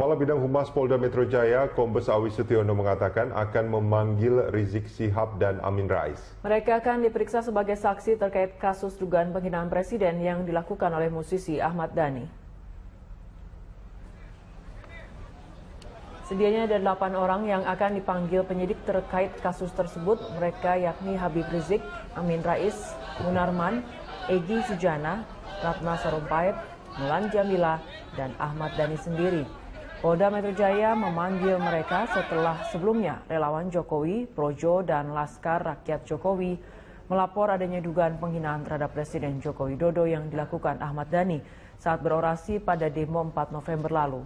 Kepala Bidang Humas Polda Metro Jaya, Kombes Awi Sutiono mengatakan akan memanggil Rizik Syihab dan Amin Rais. Mereka akan diperiksa sebagai saksi terkait kasus dugaan penghinaan presiden yang dilakukan oleh musisi Ahmad Dhani. Sedianya ada 8 orang yang akan dipanggil penyidik terkait kasus tersebut. Mereka yakni Habib Rizik, Amin Rais, Munarman, Egy Sujana, Ratna Sarumpait, Mulan Jamila, dan Ahmad Dhani sendiri. Polda Metro Jaya memanggil mereka setelah sebelumnya relawan Jokowi, Projo, dan Laskar Rakyat Jokowi melapor adanya dugaan penghinaan terhadap Presiden Joko Widodo yang dilakukan Ahmad Dhani saat berorasi pada demo 4 November lalu.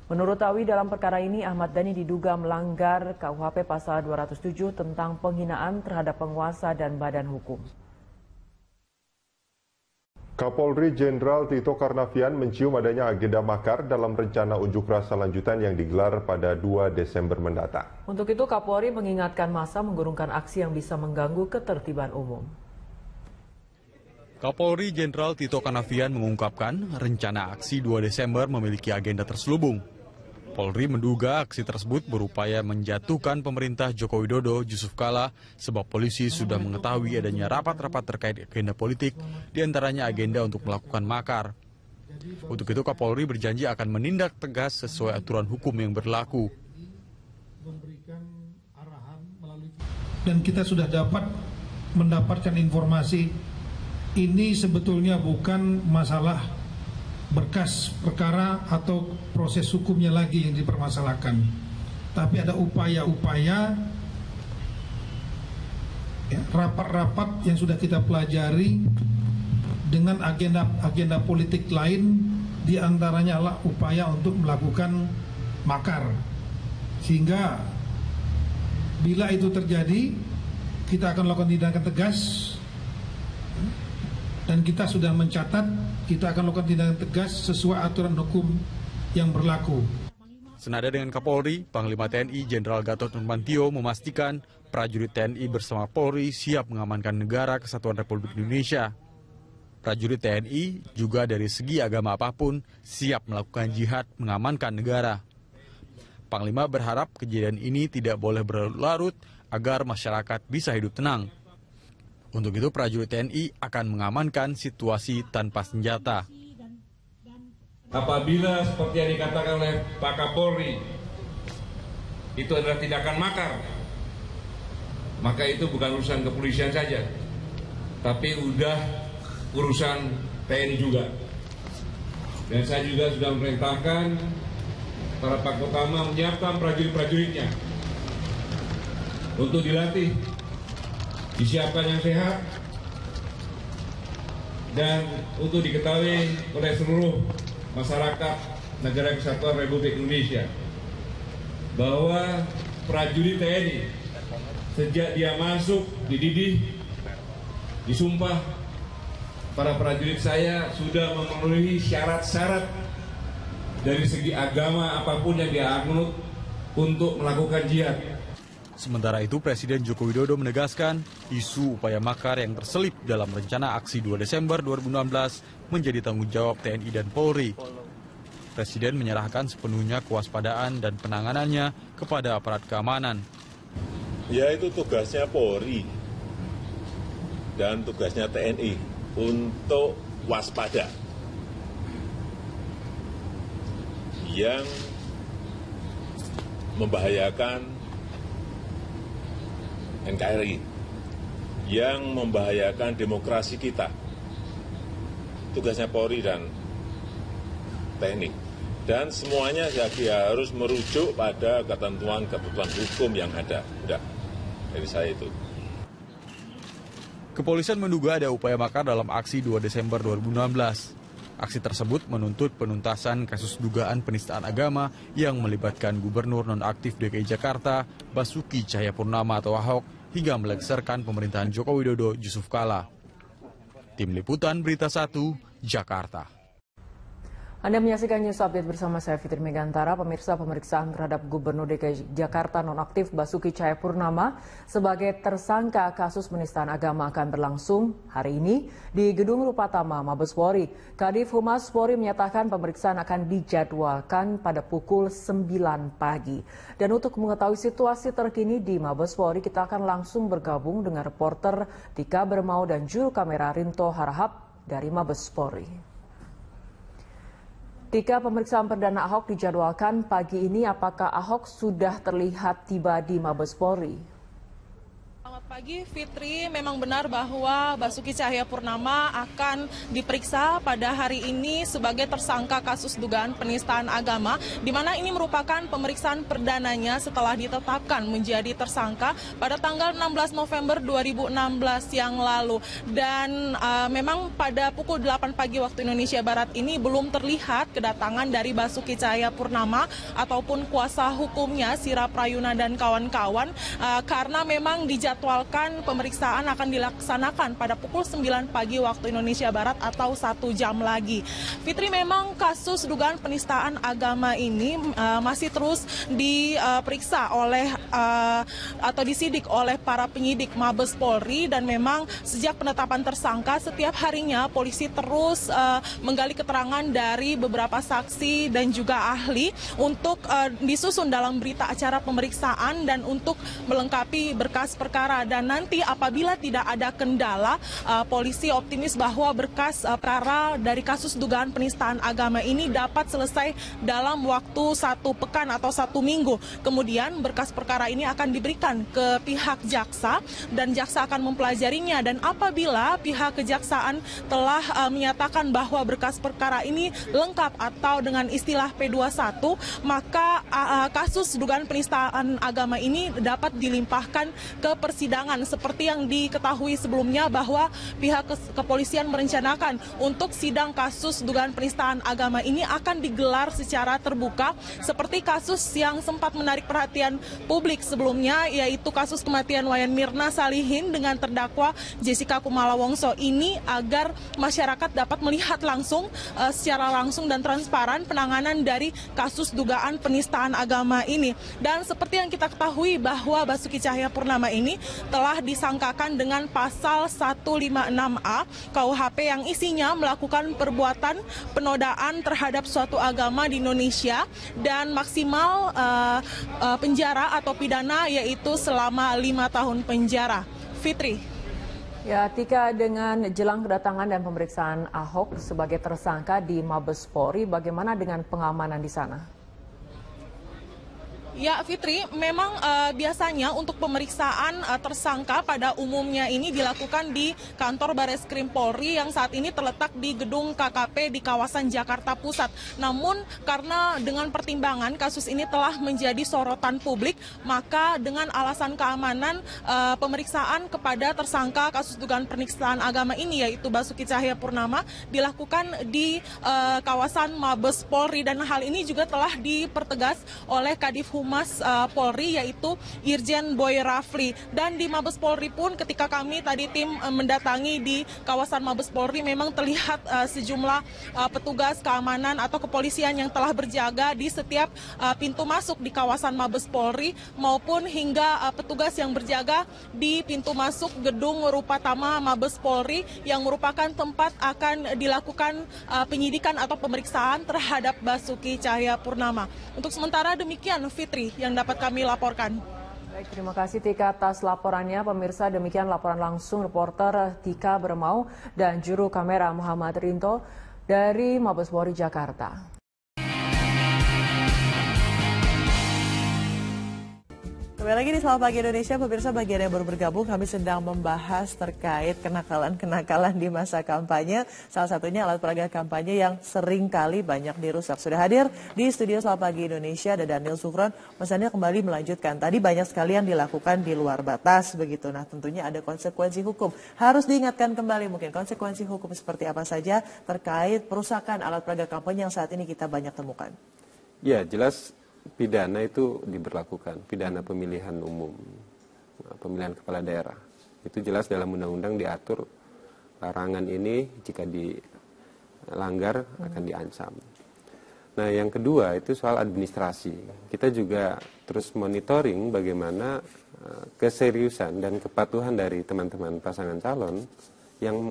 Menurut Awi, dalam perkara ini Ahmad Dhani diduga melanggar KUHP pasal 207 tentang penghinaan terhadap penguasa dan badan hukum. Kapolri Jenderal Tito Karnavian mencium adanya agenda makar dalam rencana unjuk rasa lanjutan yang digelar pada 2 Desember mendatang. Untuk itu Kapolri mengingatkan massa menggurungkan aksi yang bisa mengganggu ketertiban umum. Kapolri Jenderal Tito Karnavian mengungkapkan rencana aksi 2 Desember memiliki agenda terselubung. Polri menduga aksi tersebut berupaya menjatuhkan pemerintah Joko Widodo Yusuf Kala sebab polisi sudah mengetahui adanya rapat-rapat terkait agenda politik, diantaranya agenda untuk melakukan makar. Untuk itu Kapolri berjanji akan menindak tegas sesuai aturan hukum yang berlaku. Dan kita sudah dapat mendapatkan informasi ini sebetulnya bukan masalah berkas perkara atau proses hukumnya lagi yang dipermasalahkan, tapi ada upaya-upaya rapat-rapat yang sudah kita pelajari dengan agenda politik lain, diantaranya adalah upaya untuk melakukan makar, sehingga bila itu terjadi kita akan lakukan tindakan tegas. Dan kita sudah mencatat, kita akan lakukan tindakan tegas sesuai aturan hukum yang berlaku. Senada dengan Kapolri, Panglima TNI Jenderal Gatot Nurmantio memastikan prajurit TNI bersama Polri siap mengamankan negara kesatuan Republik Indonesia. Prajurit TNI juga dari segi agama apapun siap melakukan jihad mengamankan negara. Panglima berharap kejadian ini tidak boleh berlarut agar masyarakat bisa hidup tenang. Untuk itu prajurit TNI akan mengamankan situasi tanpa senjata. Apabila seperti yang dikatakan oleh Pak Kapolri itu adalah tindakan makar, maka itu bukan urusan kepolisian saja, tapi udah urusan TNI juga. Dan saya juga sudah memerintahkan para Pakotama menyiapkan prajurit-prajuritnya untuk dilatih, disiapkan yang sehat, dan untuk diketahui oleh seluruh masyarakat negara kesatuan Republik Indonesia bahwa prajurit TNI sejak dia masuk, dididih, disumpah, para prajurit saya sudah memenuhi syarat-syarat dari segi agama apapun yang dia anut untuk melakukan jihad. Sementara itu, Presiden Joko Widodo menegaskan isu upaya makar yang terselip dalam rencana aksi 2 Desember 2016 menjadi tanggung jawab TNI dan Polri. Presiden menyerahkan sepenuhnya kewaspadaan dan penanganannya kepada aparat keamanan. Ya, itu tugasnya Polri dan tugasnya TNI untuk waspada. Yang membahayakan NKRI, yang membahayakan demokrasi kita. Tugasnya Polri dan TNI. Dan semuanya harus merujuk pada ketentuan-ketentuan hukum yang ada. Udah, dari saya itu. Kepolisian menduga ada upaya makar dalam aksi 2 Desember 2016. Aksi tersebut menuntut penuntasan kasus dugaan penistaan agama yang melibatkan Gubernur nonaktif DKI Jakarta, Basuki Cahayapurnama atau Ahok, hingga melengsarkan pemerintahan Joko Widodo Yusuf Kala. Tim Liputan Berita 1, Jakarta. Anda menyaksikan News Update bersama saya Fitri Megantara. Pemirsa, pemeriksaan terhadap Gubernur DKI Jakarta nonaktif Basuki Cahayapurnama sebagai tersangka kasus penistaan agama akan berlangsung hari ini di Gedung Rupatama Mabes Polri. Kadif Humas Polri menyatakan pemeriksaan akan dijadwalkan pada pukul 9 pagi. Dan untuk mengetahui situasi terkini di Mabes Polri, kita akan langsung bergabung dengan reporter Tika Bermau dan juru kamera Rinto Harahap dari Mabes Polri. Tika, pemeriksaan perdana Ahok dijadwalkan pagi ini. Apakah Ahok sudah terlihat tiba di Mabes Polri? Selamat pagi Fitri, memang benar bahwa Basuki Cahayapurnama akan diperiksa pada hari ini sebagai tersangka kasus dugaan penistaan agama, di mana ini merupakan pemeriksaan perdananya setelah ditetapkan menjadi tersangka pada tanggal 16 November 2016 yang lalu. Dan memang pada pukul 8 pagi waktu Indonesia Barat ini belum terlihat kedatangan dari Basuki Cahayapurnama ataupun kuasa hukumnya Sira Prayuna dan kawan-kawan, karena memang dijadwalkan pemeriksaan akan dilaksanakan pada pukul 9 pagi waktu Indonesia Barat atau 1 jam lagi. Fitri, memang kasus dugaan penistaan agama ini masih terus diperiksa oleh atau disidik oleh para penyidik Mabes Polri, dan memang sejak penetapan tersangka setiap harinya polisi terus menggali keterangan dari beberapa saksi dan juga ahli untuk disusun dalam berita acara pemeriksaan dan untuk melengkapi berkas perkara. Dan nanti apabila tidak ada kendala, polisi optimis bahwa berkas perkara dari kasus dugaan penistaan agama ini dapat selesai dalam waktu 1 pekan atau 1 minggu. Kemudian berkas perkara ini akan diberikan ke pihak jaksa dan jaksa akan mempelajarinya, dan apabila pihak kejaksaan telah menyatakan bahwa berkas perkara ini lengkap atau dengan istilah P21, maka kasus dugaan penistaan agama ini dapat dilimpahkan ke persidangan. Seperti yang diketahui sebelumnya bahwa pihak kepolisian merencanakan untuk sidang kasus dugaan penistaan agama ini akan digelar secara terbuka, seperti kasus yang sempat menarik perhatian publik sebelumnya, yaitu kasus kematian Wayan Mirna Salihin dengan terdakwa Jessica Kumala Wongso ini, agar masyarakat dapat melihat langsung secara langsung dan transparan penanganan dari kasus dugaan penistaan agama ini. Dan seperti yang kita ketahui bahwa Basuki Cahayapurnama ini telah disangkakan dengan pasal 156A KUHP yang isinya melakukan perbuatan penodaan terhadap suatu agama di Indonesia, dan maksimal penjara atau pidana yaitu selama 5 tahun penjara. Fitri. Ya, Tika, dengan jelang kedatangan dan pemeriksaan Ahok sebagai tersangka di Mabes Polri, bagaimana dengan pengamanan di sana? Ya Fitri, memang biasanya untuk pemeriksaan tersangka pada umumnya ini dilakukan di kantor Bareskrim Polri yang saat ini terletak di gedung KKP di kawasan Jakarta Pusat. Namun karena dengan pertimbangan kasus ini telah menjadi sorotan publik, maka dengan alasan keamanan pemeriksaan kepada tersangka kasus dugaan penistaan agama ini, yaitu Basuki Cahayapurnama, dilakukan di kawasan Mabes Polri, dan hal ini juga telah dipertegas oleh Kadif Humas Polri, yaitu Irjen Boy Rafli. Dan di Mabes Polri pun ketika kami tadi tim mendatangi di kawasan Mabes Polri, memang terlihat sejumlah petugas keamanan atau kepolisian yang telah berjaga di setiap pintu masuk di kawasan Mabes Polri, maupun hingga petugas yang berjaga di pintu masuk gedung Rupatama Mabes Polri yang merupakan tempat akan dilakukan penyidikan atau pemeriksaan terhadap Basuki Cahayapurnama. Untuk sementara demikian Fitri yang dapat kami laporkan. Baik, terima kasih Tika atas laporannya. Pemirsa, demikian laporan langsung reporter Tika Bermau dan juru kamera Muhammad Rinto dari Mabes Polri Jakarta. Kembali lagi di Selamat Pagi Indonesia, pemirsa, bagi yang baru bergabung, kami sedang membahas terkait kenakalan-kenakalan di masa kampanye. Salah satunya alat peraga kampanye yang sering kali banyak dirusak. Sudah hadir di studio Selamat Pagi Indonesia ada Daniel Sukron. Mas Daniel kembali melanjutkan. Tadi banyak sekali yang dilakukan di luar batas begitu. Nah, tentunya ada konsekuensi hukum. Harus diingatkan kembali mungkin konsekuensi hukum seperti apa saja terkait perusakan alat peraga kampanye yang saat ini kita banyak temukan. Ya, jelas pidana itu diberlakukan, pidana pemilihan umum, pemilihan kepala daerah. Itu jelas dalam undang-undang diatur larangan ini jika dilanggar akan diancam. Nah, yang kedua itu soal administrasi. Kita juga terus monitoring bagaimana keseriusan dan kepatuhan dari teman-teman pasangan calon yang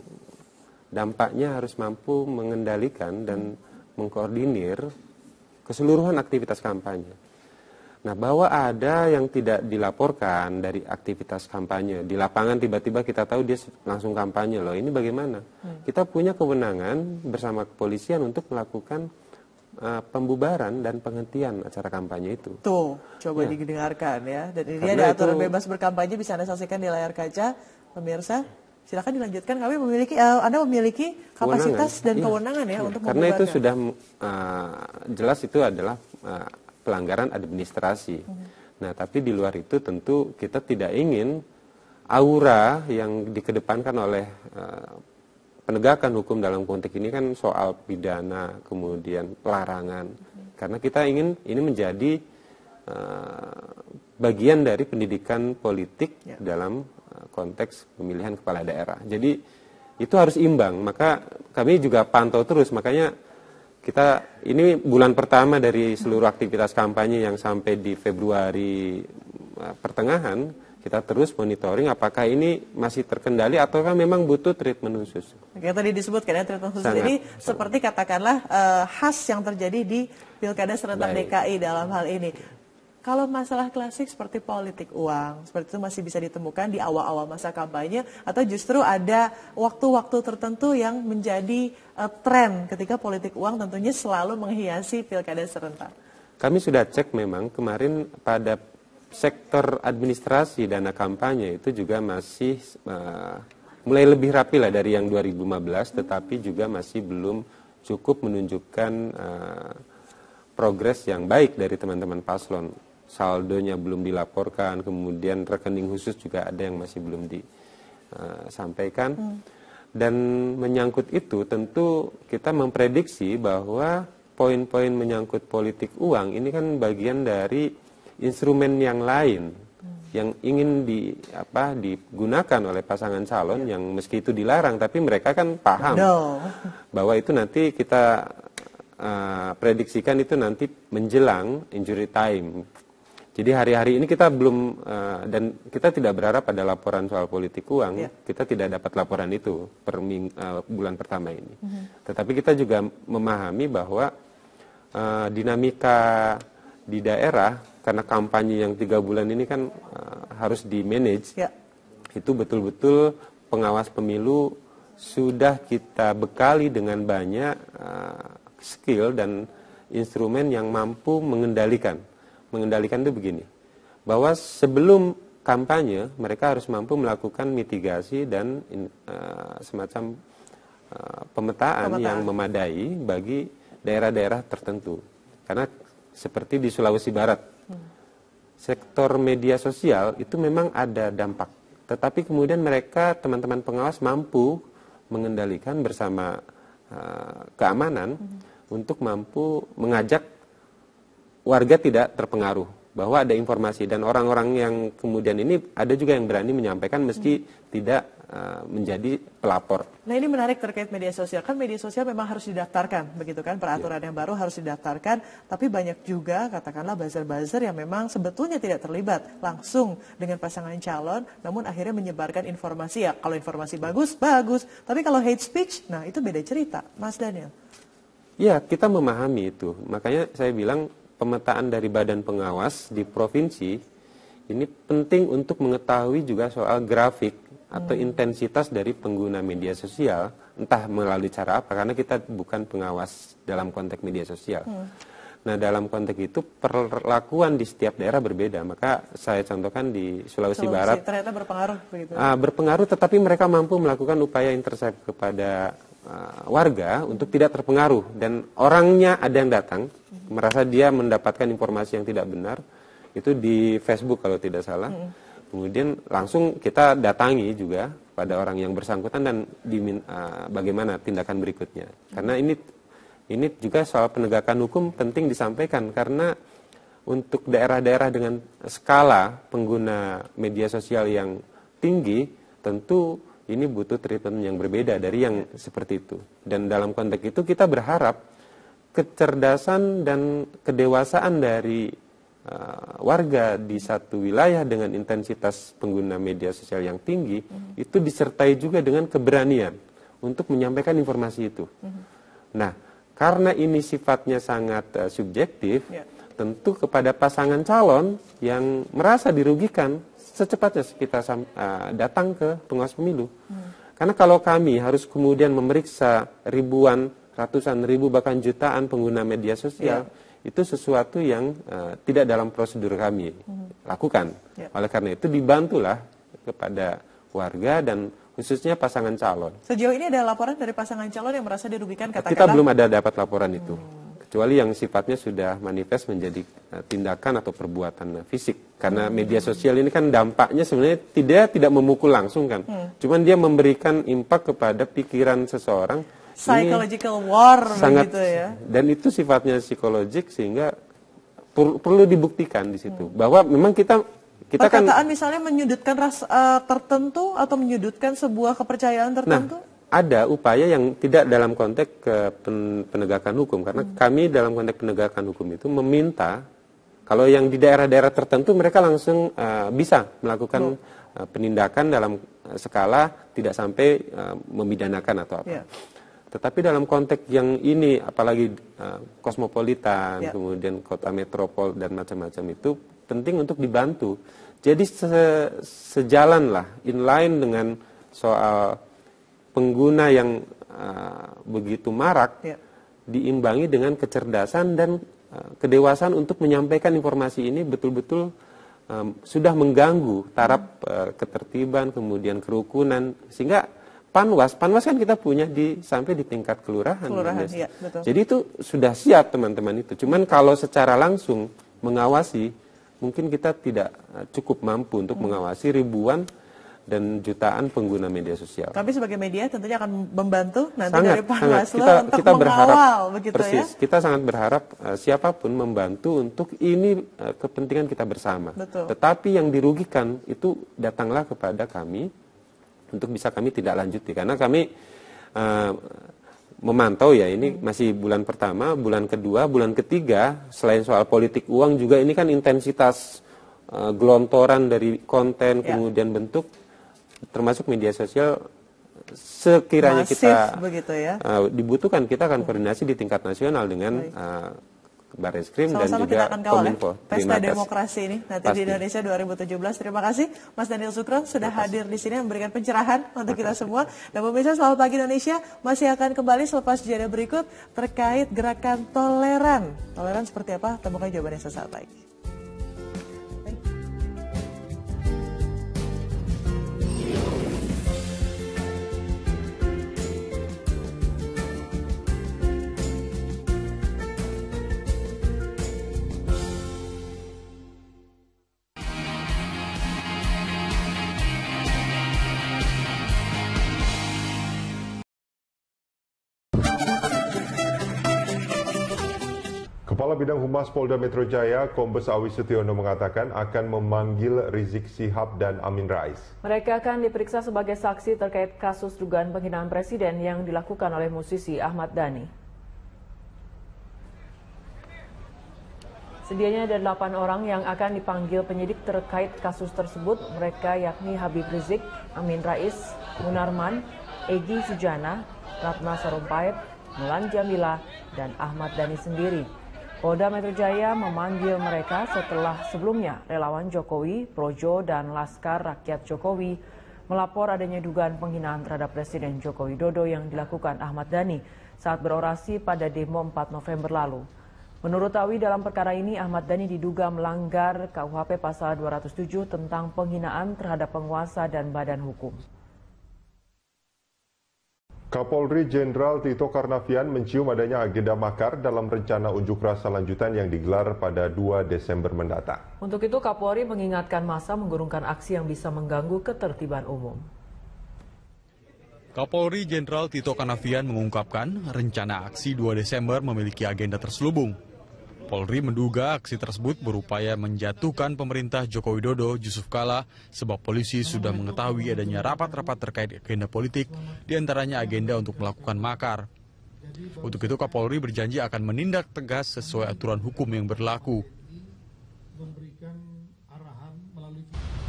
dampaknya harus mampu mengendalikan dan mengkoordinir keseluruhan aktivitas kampanye. Nah, bahwa ada yang tidak dilaporkan dari aktivitas kampanye, di lapangan tiba-tiba kita tahu dia langsung kampanye loh, ini bagaimana? Kita punya kewenangan bersama kepolisian untuk melakukan pembubaran dan penghentian acara kampanye itu. Tuh, coba Ya. didengarkan ya. Dan ini Karena ada aturan itu- bebas berkampanye, bisa Anda saksikan di layar kaca, pemirsa. Silakan dilanjutkan. Anda memiliki kapasitas dan Iya. kewenangan ya Iya. untuk Karena itu membubarkan. sudah jelas itu adalah pelanggaran administrasi. Nah, tapi di luar itu tentu kita tidak ingin aura yang dikedepankan oleh penegakan hukum dalam konteks ini kan soal pidana, kemudian pelarangan. Karena kita ingin ini menjadi bagian dari pendidikan politik dalam konteks pemilihan kepala daerah. Jadi itu harus imbang. Maka kami juga pantau terus. Makanya kita ini bulan pertama dari seluruh aktivitas kampanye yang sampai di Februari pertengahan. Kita terus monitoring apakah ini masih terkendali ataukah memang butuh treatment khusus. Oke, tadi disebutkan ya treatment khusus Sangat. ini seperti katakanlah khas yang terjadi di Pilkada serentak Baik. DKI dalam hal ini. Kalau masalah klasik seperti politik uang, seperti itu masih bisa ditemukan di awal-awal masa kampanye atau justru ada waktu-waktu tertentu yang menjadi tren ketika politik uang tentunya selalu menghiasi Pilkada serentak. Kami sudah cek memang kemarin pada sektor administrasi dana kampanye itu juga masih mulai lebih rapi lah dari yang 2015, tetapi juga masih belum cukup menunjukkan progres yang baik dari teman-teman paslon. Saldonya belum dilaporkan, kemudian rekening khusus juga ada yang masih belum disampaikan. Dan menyangkut itu tentu kita memprediksi bahwa poin-poin menyangkut politik uang ini kan bagian dari instrumen yang lain yang ingin digunakan oleh pasangan calon yang meski itu dilarang tapi mereka kan paham bahwa itu nanti kita prediksikan itu nanti menjelang injury time. Jadi hari-hari ini kita belum dan kita tidak berharap pada laporan soal politik uang. Kita tidak dapat laporan itu per bulan pertama ini. Tetapi kita juga memahami bahwa dinamika di daerah karena kampanye yang 3 bulan ini kan harus di-manage, itu betul-betul pengawas pemilu sudah kita bekali dengan banyak skill dan instrumen yang mampu mengendalikan. Mengendalikan itu begini, bahwa sebelum kampanye mereka harus mampu melakukan mitigasi dan semacam pemetaan yang memadai bagi daerah-daerah tertentu. Karena seperti di Sulawesi Barat, sektor media sosial itu memang ada dampak. Tetapi kemudian mereka, teman-teman pengawas mampu mengendalikan bersama keamanan untuk mampu mengajak warga tidak terpengaruh. Bahwa ada informasi dan orang-orang yang kemudian ini ada juga yang berani menyampaikan meski tidak menjadi pelapor. Nah ini menarik terkait media sosial. Kan media sosial memang harus didaftarkan, begitu kan? Peraturan yang baru harus didaftarkan. Tapi banyak juga katakanlah buzzer-buzzer yang memang sebetulnya tidak terlibat langsung dengan pasangan calon, namun akhirnya menyebarkan informasi. Ya kalau informasi bagus, bagus. Tapi kalau hate speech, nah itu beda cerita, Mas Daniel. Ya, kita memahami itu. Makanya saya bilang pemetaan dari badan pengawas di provinsi ini penting untuk mengetahui juga soal grafik atau intensitas dari pengguna media sosial, entah melalui cara apa, karena kita bukan pengawas dalam konteks media sosial. Nah, dalam konteks itu perlakuan di setiap daerah berbeda. Maka saya contohkan di Sulawesi Barat. Ternyata berpengaruh begitu. Berpengaruh, tetapi mereka mampu melakukan upaya intercept kepada warga untuk tidak terpengaruh. Dan orangnya ada yang datang, merasa dia mendapatkan informasi yang tidak benar, itu di Facebook kalau tidak salah. Kemudian langsung kita datangi juga pada orang yang bersangkutan dan bagaimana tindakan berikutnya. Karena ini juga soal penegakan hukum penting disampaikan karena untuk daerah-daerah dengan skala pengguna media sosial yang tinggi tentu ini butuh treatment yang berbeda dari yang seperti itu. Dan dalam konteks itu kita berharap kecerdasan dan kedewasaan dari warga di satu wilayah dengan intensitas pengguna media sosial yang tinggi, itu disertai juga dengan keberanian untuk menyampaikan informasi itu. Nah, karena ini sifatnya sangat subjektif, tentu kepada pasangan calon yang merasa dirugikan, secepatnya kita datang ke pengawas pemilu. Karena kalau kami harus kemudian memeriksa ribuan, ratusan ribu, bahkan jutaan pengguna media sosial, itu sesuatu yang tidak dalam prosedur kami lakukan. Oleh karena itu dibantulah kepada warga dan khususnya pasangan calon. Sejauh ini ada laporan dari pasangan calon yang merasa dirugikan, katakanlah? Kita belum ada dapat laporan itu. Kecuali yang sifatnya sudah manifest menjadi tindakan atau perbuatan fisik. Karena media sosial ini kan dampaknya sebenarnya tidak memukul langsung kan. Cuman dia memberikan impak kepada pikiran seseorang. Psychological war sangat, begitu ya. Dan itu sifatnya psikologik sehingga perlu dibuktikan di situ. Bahwa memang kita perkataan misalnya menyudutkan ras tertentu atau menyudutkan sebuah kepercayaan tertentu? Nah, ada upaya yang tidak dalam konteks penegakan hukum. Karena kami dalam konteks penegakan hukum itu meminta, kalau yang di daerah-daerah tertentu mereka langsung bisa melakukan penindakan dalam skala tidak sampai memidanakan atau apa. Tetapi dalam konteks yang ini, apalagi kosmopolitan, kemudian kota metropol dan macam-macam itu penting untuk dibantu. Jadi sejalan lah, inline dengan soal pengguna yang begitu marak, diimbangi dengan kecerdasan dan kedewasaan untuk menyampaikan informasi ini betul-betul sudah mengganggu taraf ketertiban, kemudian kerukunan, sehingga Panwas kan kita punya sampai di tingkat kelurahan. Ya, betul. Jadi itu sudah siap teman-teman itu. Cuman kalau secara langsung mengawasi, mungkin kita tidak cukup mampu untuk mengawasi ribuan dan jutaan pengguna media sosial. Tapi sebagai media tentunya akan membantu nanti sangat, dari Panwaslu untuk kita mengawal, begitu persis, ya? Kita sangat berharap siapapun membantu untuk ini kepentingan kita bersama. Betul. Tetapi yang dirugikan itu datanglah kepada kami, untuk bisa kami tidak lanjuti. Karena kami memantau ya, ini masih bulan pertama, bulan kedua, bulan ketiga, selain soal politik uang juga ini kan intensitas gelontoran dari konten, kemudian bentuk, termasuk media sosial, sekiranya masif, kita begitu ya? Dibutuhkan, kita akan koordinasi di tingkat nasional dengan Barreskrim dan juga kita akan kawal Kominfo. Pesta Demokrasi ini nanti di Indonesia 2017. Terima kasih Mas Daniel Sukron sudah hadir di sini memberikan pencerahan untuk kita semua. Dan pemirsa, Selamat Pagi Indonesia masih akan kembali selepas jeda berikut terkait gerakan toleran. Toleran seperti apa? Temukan jawabannya sesaat lagi. Kepala Bidang Humas Polda Metro Jaya, Kombes Awi Setiono mengatakan akan memanggil Rizik Syihab dan Amin Rais. Mereka akan diperiksa sebagai saksi terkait kasus dugaan penghinaan presiden yang dilakukan oleh musisi Ahmad Dhani. Sedianya ada 8 orang yang akan dipanggil penyidik terkait kasus tersebut. Mereka yakni Habib Rizik, Amin Rais, Munarman, Egy Sujana, Ratna Sarumpait, Mulan Jamila, dan Ahmad Dhani sendiri. Polda Metro Jaya memanggil mereka setelah sebelumnya relawan Jokowi, Projo, dan Laskar Rakyat Jokowi melapor adanya dugaan penghinaan terhadap Presiden Joko Widodo yang dilakukan Ahmad Dhani saat berorasi pada demo 4 November lalu. Menurut Awi, dalam perkara ini Ahmad Dhani diduga melanggar KUHP pasal 207 tentang penghinaan terhadap penguasa dan badan hukum. Kapolri Jenderal Tito Karnavian mencium adanya agenda makar dalam rencana unjuk rasa lanjutan yang digelar pada 2 Desember mendatang. Untuk itu Kapolri mengingatkan massa menggurungkan aksi yang bisa mengganggu ketertiban umum. Kapolri Jenderal Tito Karnavian mengungkapkan rencana aksi 2 Desember memiliki agenda terselubung. Polri menduga aksi tersebut berupaya menjatuhkan pemerintah Joko Widodo Yusuf Kala sebab polisi sudah mengetahui adanya rapat-rapat terkait agenda politik, diantaranya agenda untuk melakukan makar. Untuk itu Kapolri berjanji akan menindak tegas sesuai aturan hukum yang berlaku.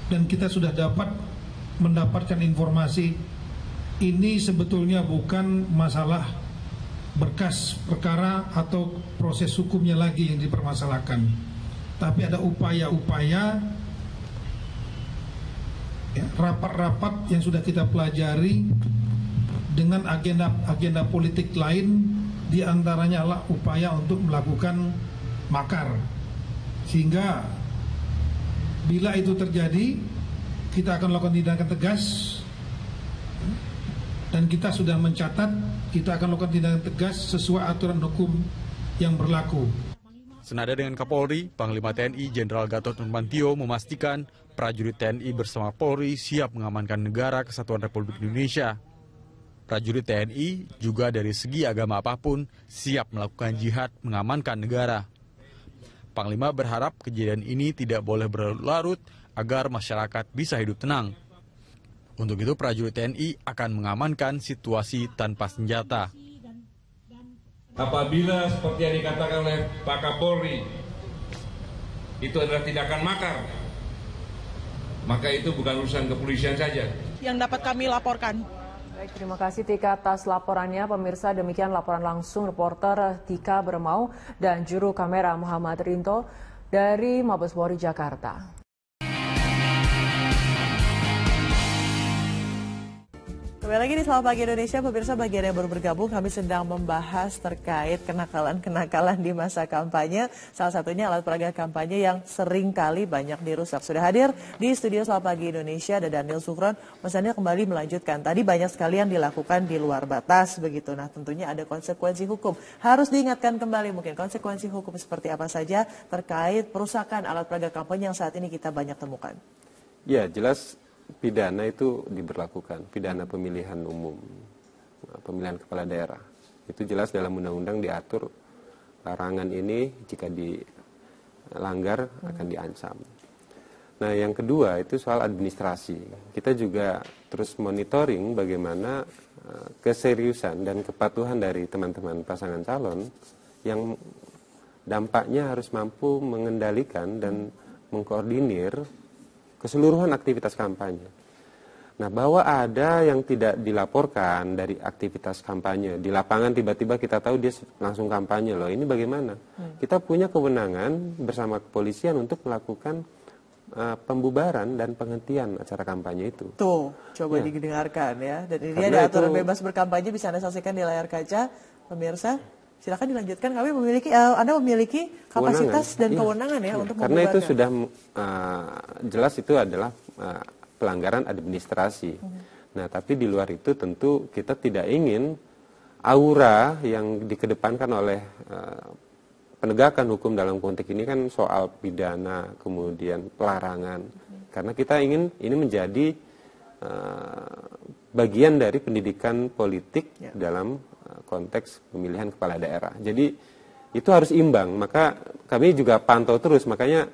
Dan kita sudah mendapatkan informasi ini sebetulnya bukan masalah berkas perkara atau proses hukumnya lagi yang dipermasalahkan, tapi ada upaya-upaya rapat-rapat yang sudah kita pelajari dengan agenda politik lain, diantaranya adalah upaya untuk melakukan makar, sehingga bila itu terjadi kita akan lakukan tindakan tegas, dan kita sudah mencatat kita akan lakukan tindakan tegas sesuai aturan hukum yang berlaku. Senada dengan Kapolri, Panglima TNI Jenderal Gatot Nurmantio memastikan prajurit TNI bersama Polri siap mengamankan negara kesatuan Republik Indonesia. Prajurit TNI juga dari segi agama apapun siap melakukan jihad mengamankan negara. Panglima berharap kejadian ini tidak boleh berlarut agar masyarakat bisa hidup tenang. Untuk itu prajurit TNI akan mengamankan situasi tanpa senjata. Apabila seperti yang dikatakan oleh Pak Kapolri itu adalah tindakan makar, maka itu bukan urusan kepolisian saja. Yang dapat kami laporkan. Baik, terima kasih Tika atas laporannya. Pemirsa, demikian laporan langsung reporter Tika Bermau dan juru kamera Muhammad Rinto dari Mabes Polri Jakarta. Kembali lagi di Selamat Pagi Indonesia, pemirsa, bagi yang baru bergabung, kami sedang membahas terkait kenakalan-kenakalan di masa kampanye. Salah satunya alat peraga kampanye yang sering kali banyak dirusak. Sudah hadir di studio Selamat Pagi Indonesia ada Daniel Sukron. Mas Daniel kembali melanjutkan. Tadi banyak sekali yang dilakukan di luar batas begitu. Nah tentunya ada konsekuensi hukum. Harus diingatkan kembali mungkin konsekuensi hukum seperti apa saja terkait perusakan alat peraga kampanye yang saat ini kita banyak temukan. Ya jelas. Pidana itu diberlakukan, pidana pemilihan umum, pemilihan kepala daerah. Itu jelas dalam undang-undang diatur larangan ini jika dilanggar akan diancam. Nah yang kedua itu soal administrasi. Kita juga terus monitoring bagaimana keseriusan dan kepatuhan dari teman-teman pasangan calon yang dampaknya harus mampu mengendalikan dan mengkoordinir keseluruhan aktivitas kampanye. Nah, bahwa ada yang tidak dilaporkan dari aktivitas kampanye, di lapangan tiba-tiba kita tahu dia langsung kampanye loh, ini bagaimana? Kita punya kewenangan bersama kepolisian untuk melakukan pembubaran dan penghentian acara kampanye itu. Tuh, coba didengarkan ya. Dan ini ada aturan bebas berkampanye, bisa Anda saksikan di layar kaca, pemirsa. Silakan dilanjutkan. Kami memiliki, Anda memiliki kapasitas dan kewenangan ya untuk karena itu sudah jelas itu adalah pelanggaran administrasi. Nah, tapi di luar itu tentu kita tidak ingin aura yang dikedepankan oleh penegakan hukum dalam konteks ini kan soal pidana, kemudian pelarangan. Karena kita ingin ini menjadi bagian dari pendidikan politik dalam konteks pemilihan kepala daerah. Jadi itu harus imbang. Maka kami juga pantau terus. Makanya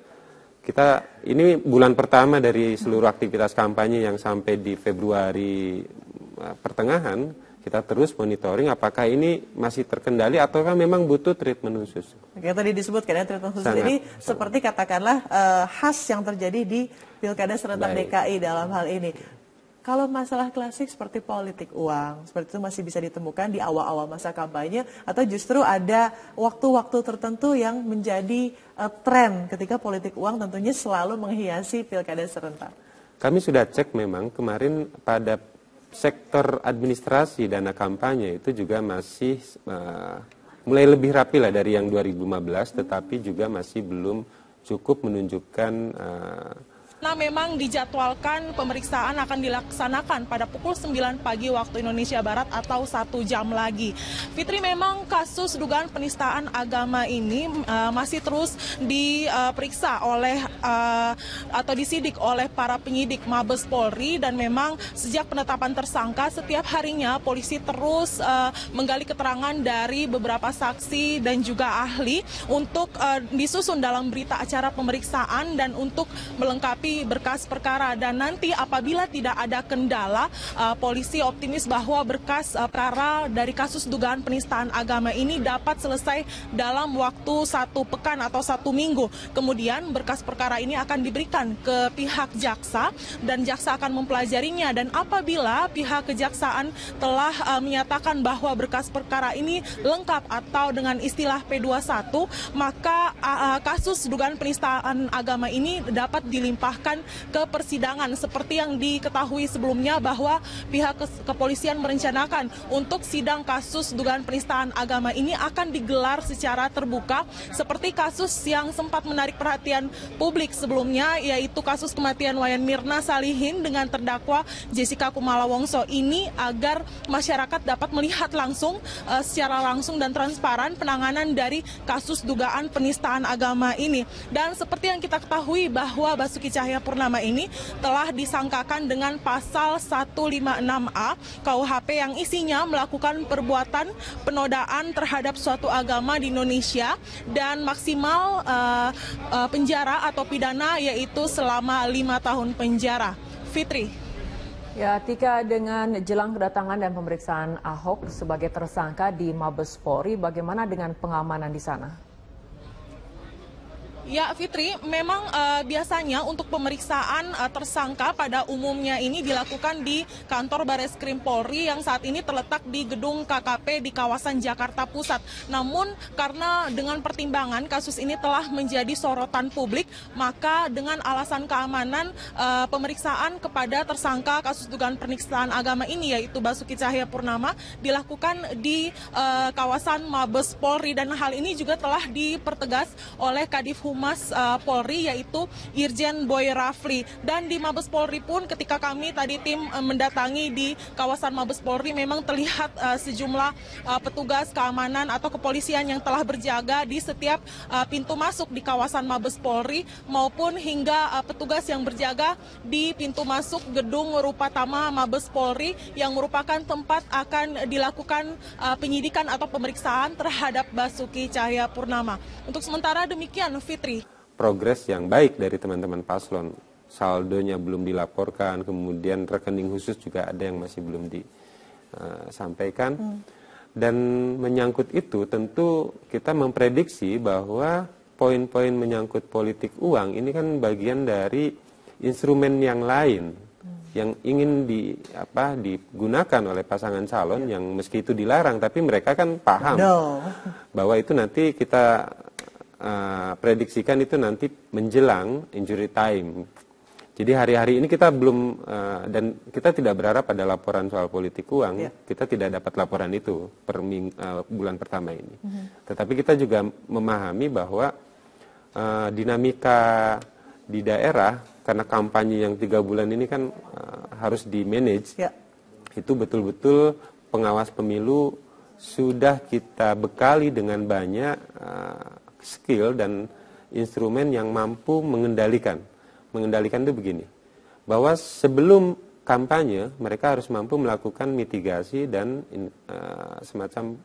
kita ini bulan pertama dari seluruh aktivitas kampanye yang sampai di Februari pertengahan, kita terus monitoring apakah ini masih terkendali ataukah memang butuh treatment khusus. Oke, tadi disebutkan ya treatment khusus ini seperti katakanlah khas yang terjadi di Pilkada serentak DKI dalam hal ini. Kalau masalah klasik seperti politik uang, seperti itu masih bisa ditemukan di awal-awal masa kampanye, atau justru ada waktu-waktu tertentu yang menjadi tren ketika politik uang tentunya selalu menghiasi Pilkada serentak. Kami sudah cek memang kemarin pada sektor administrasi dana kampanye itu juga masih mulai lebih rapi lah dari yang 2015, tetapi juga masih belum cukup menunjukkan Nah, memang dijadwalkan pemeriksaan akan dilaksanakan pada pukul 9 pagi waktu Indonesia Barat atau 1 jam lagi. Fitri, memang kasus dugaan penistaan agama ini masih terus diperiksa oleh atau disidik oleh para penyidik Mabes Polri, dan memang sejak penetapan tersangka setiap harinya polisi terus menggali keterangan dari beberapa saksi dan juga ahli untuk disusun dalam berita acara pemeriksaan dan untuk melengkapi menganalisis berkas perkara, dan nanti apabila tidak ada kendala, polisi optimis bahwa berkas perkara dari kasus dugaan penistaan agama ini dapat selesai dalam waktu 1 pekan atau 1 minggu. Kemudian berkas perkara ini akan diberikan ke pihak jaksa dan jaksa akan mempelajarinya, dan apabila pihak kejaksaan telah menyatakan bahwa berkas perkara ini lengkap atau dengan istilah P21, maka kasus dugaan penistaan agama ini dapat dilimpahkan ke persidangan. Seperti yang diketahui sebelumnya bahwa pihak kepolisian merencanakan untuk sidang kasus dugaan penistaan agama ini akan digelar secara terbuka seperti kasus yang sempat menarik perhatian publik sebelumnya, yaitu kasus kematian Wayan Mirna Salihin dengan terdakwa Jessica Kumala Wongso ini, agar masyarakat dapat melihat langsung secara langsung dan transparan penanganan dari kasus dugaan penistaan agama ini. Dan seperti yang kita ketahui bahwa Basuki Cahayapurnama ini telah disangkakan dengan pasal 156A KUHP yang isinya melakukan perbuatan penodaan terhadap suatu agama di Indonesia dan maksimal penjara atau pidana yaitu selama 5 tahun penjara. Fitri. Ya, Tika, dengan jelang kedatangan dan pemeriksaan Ahok sebagai tersangka di Mabes Polri, bagaimana dengan pengamanan di sana? Ya, Fitri, memang biasanya untuk pemeriksaan tersangka pada umumnya ini dilakukan di kantor Bareskrim Polri yang saat ini terletak di gedung KKP di kawasan Jakarta Pusat. Namun karena dengan pertimbangan kasus ini telah menjadi sorotan publik, maka dengan alasan keamanan pemeriksaan kepada tersangka kasus dugaan penistaan agama ini yaitu Basuki Cahayapurnama dilakukan di kawasan Mabes Polri, dan hal ini juga telah dipertegas oleh Kadif Humas Polri yaitu Irjen Boy Rafli. Dan di Mabes Polri pun ketika kami tadi tim mendatangi di kawasan Mabes Polri memang terlihat sejumlah petugas keamanan atau kepolisian yang telah berjaga di setiap pintu masuk di kawasan Mabes Polri maupun hingga petugas yang berjaga di pintu masuk gedung Rupatama Mabes Polri yang merupakan tempat akan dilakukan penyidikan atau pemeriksaan terhadap Basuki Cahayapurnama. Untuk sementara demikian, Fitri. Progres yang baik dari teman-teman paslon, saldonya belum dilaporkan, kemudian rekening khusus juga ada yang masih belum disampaikan. Dan menyangkut itu tentu kita memprediksi bahwa poin-poin menyangkut politik uang ini kan bagian dari instrumen yang lain yang ingin digunakan oleh pasangan calon yang meski itu dilarang, tapi mereka kan paham bahwa itu nanti kita prediksikan itu nanti menjelang injury time. Jadi hari-hari ini kita belum dan kita tidak berharap ada laporan soal politik uang. Kita tidak dapat laporan itu per bulan pertama ini. Tetapi kita juga memahami bahwa dinamika di daerah karena kampanye yang 3 bulan ini kan harus di manage. Itu betul-betul pengawas pemilu sudah kita bekali dengan banyak skill dan instrumen yang mampu mengendalikan. Mengendalikan itu begini, bahwa sebelum kampanye mereka harus mampu melakukan mitigasi dan semacam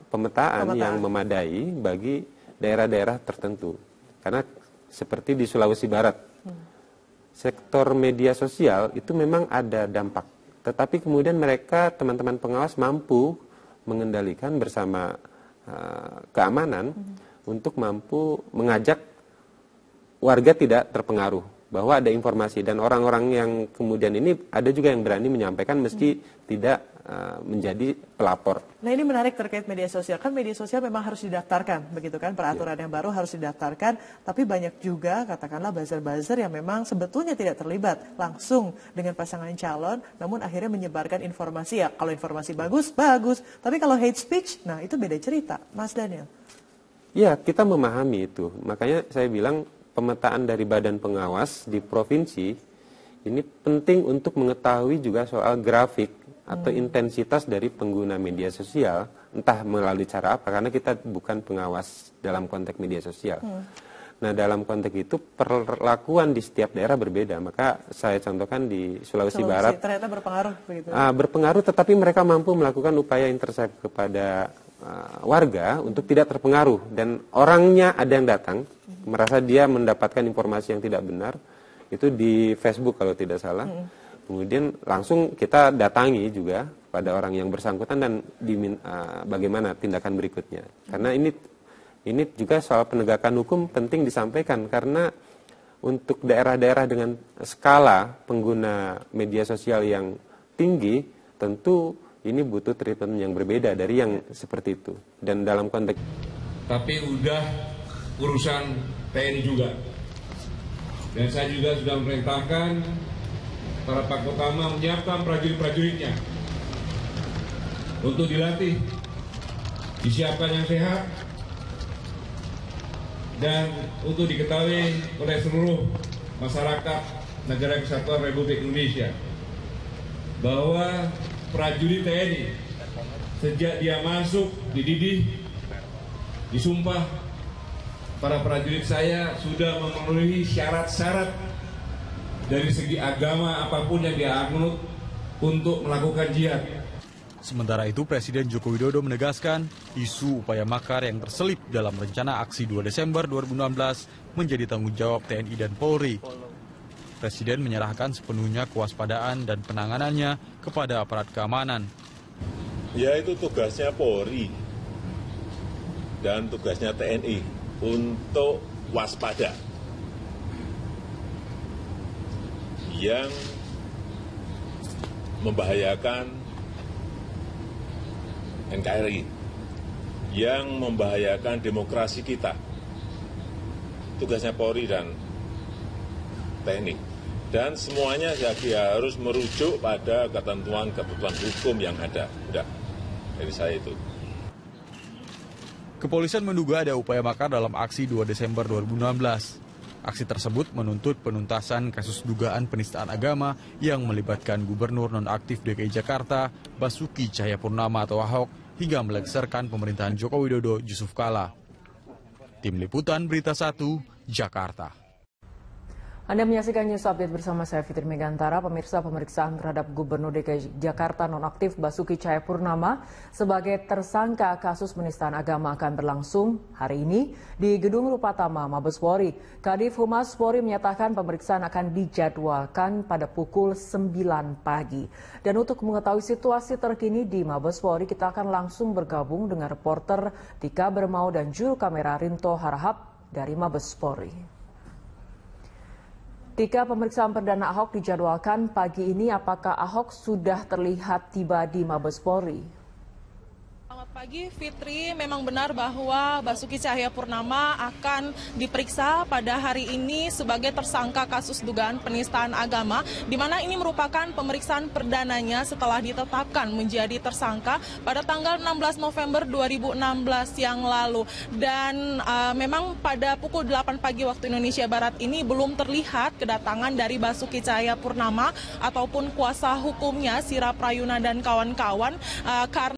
pemetaan yang memadai bagi daerah-daerah tertentu. Karena seperti di Sulawesi Barat, sektor media sosial itu memang ada dampak. Tetapi kemudian mereka, teman-teman pengawas mampu mengendalikan bersama keamanan untuk mampu mengajak warga tidak terpengaruh bahwa ada informasi, dan orang-orang yang kemudian ini ada juga yang berani menyampaikan meski tidak menjadi pelapor. Nah, ini menarik terkait media sosial. Kan media sosial memang harus didaftarkan, begitu kan? Peraturan yang baru harus didaftarkan, tapi banyak juga katakanlah buzzer-buzzer yang memang sebetulnya tidak terlibat langsung dengan pasangan calon, namun akhirnya menyebarkan informasi. Ya, kalau informasi bagus, bagus. Tapi kalau hate speech, nah itu beda cerita, Mas Daniel. Ya, kita memahami itu. Makanya saya bilang pemetaan dari badan pengawas di provinsi ini penting untuk mengetahui juga soal grafik atau intensitas dari pengguna media sosial, entah melalui cara apa, karena kita bukan pengawas dalam konteks media sosial. Nah, dalam konteks itu perlakuan di setiap daerah berbeda. Maka saya contohkan di Sulawesi Barat. Ternyata berpengaruh begitu. Berpengaruh, tetapi mereka mampu melakukan upaya intercept kepada warga untuk tidak terpengaruh, dan orangnya ada yang datang merasa dia mendapatkan informasi yang tidak benar, itu di Facebook kalau tidak salah. Kemudian langsung kita datangi juga pada orang yang bersangkutan dan bagaimana tindakan berikutnya. Karena ini juga soal penegakan hukum penting disampaikan, karena untuk daerah-daerah dengan skala pengguna media sosial yang tinggi, tentu ini butuh treatment yang berbeda dari yang seperti itu. Dan dalam konteks... Tapi udah urusan TNI juga. Dan saya juga sudah memerintahkan para Pakotama menyiapkan prajurit-prajuritnya untuk dilatih, disiapkan yang sehat, dan untuk diketahui oleh seluruh masyarakat Negara Kesatuan Republik Indonesia bahwa prajurit TNI sejak dia masuk, dididih, disumpah, para prajurit saya sudah memenuhi syarat-syarat dari segi agama apapun yang dia anut untuk melakukan jihad. Sementara itu, Presiden Joko Widodo menegaskan isu upaya makar yang terselip dalam rencana aksi 2 Desember 2016 menjadi tanggung jawab TNI dan Polri. Presiden menyerahkan sepenuhnya kewaspadaan dan penanganannya kepada aparat keamanan. Ya, itu tugasnya Polri dan tugasnya TNI untuk waspada. Yang membahayakan NKRI, yang membahayakan demokrasi kita. Tugasnya Polri dan TNI. Dan semuanya harus merujuk pada ketentuan-ketentuan hukum yang ada. Udah, dari saya itu. Kepolisian menduga ada upaya makar dalam aksi 2 Desember 2016. Aksi tersebut menuntut penuntasan kasus dugaan penistaan agama yang melibatkan Gubernur nonaktif DKI Jakarta, Basuki Cahayapurnama atau Ahok, hingga melengsarkan pemerintahan Joko Widodo Yusuf Kala. Tim Liputan Berita 1, Jakarta. Anda menyaksikan News Update bersama saya Fitri Megantara. Pemirsa, pemeriksaan terhadap Gubernur DKI Jakarta nonaktif Basuki Cahayapurnama sebagai tersangka kasus penistaan agama akan berlangsung hari ini di Gedung Rupatama, Mabes Polri. Kadif Humas Polri menyatakan pemeriksaan akan dijadwalkan pada pukul 9 pagi. Dan untuk mengetahui situasi terkini di Mabes Polri, kita akan langsung bergabung dengan reporter Tika Bermau dan juru kamera Rinto Harahap dari Mabes Polri. Tika, pemeriksaan perdana Ahok dijadwalkan pagi ini. Apakah Ahok sudah terlihat tiba di Mabes Polri? Selamat pagi Fitri, memang benar bahwa Basuki Cahayapurnama akan diperiksa pada hari ini sebagai tersangka kasus dugaan penistaan agama, di mana ini merupakan pemeriksaan perdananya setelah ditetapkan menjadi tersangka pada tanggal 16 November 2016 yang lalu. Dan memang pada pukul 8 pagi waktu Indonesia Barat ini belum terlihat kedatangan dari Basuki Cahayapurnama ataupun kuasa hukumnya Sira Prayuna dan kawan-kawan karena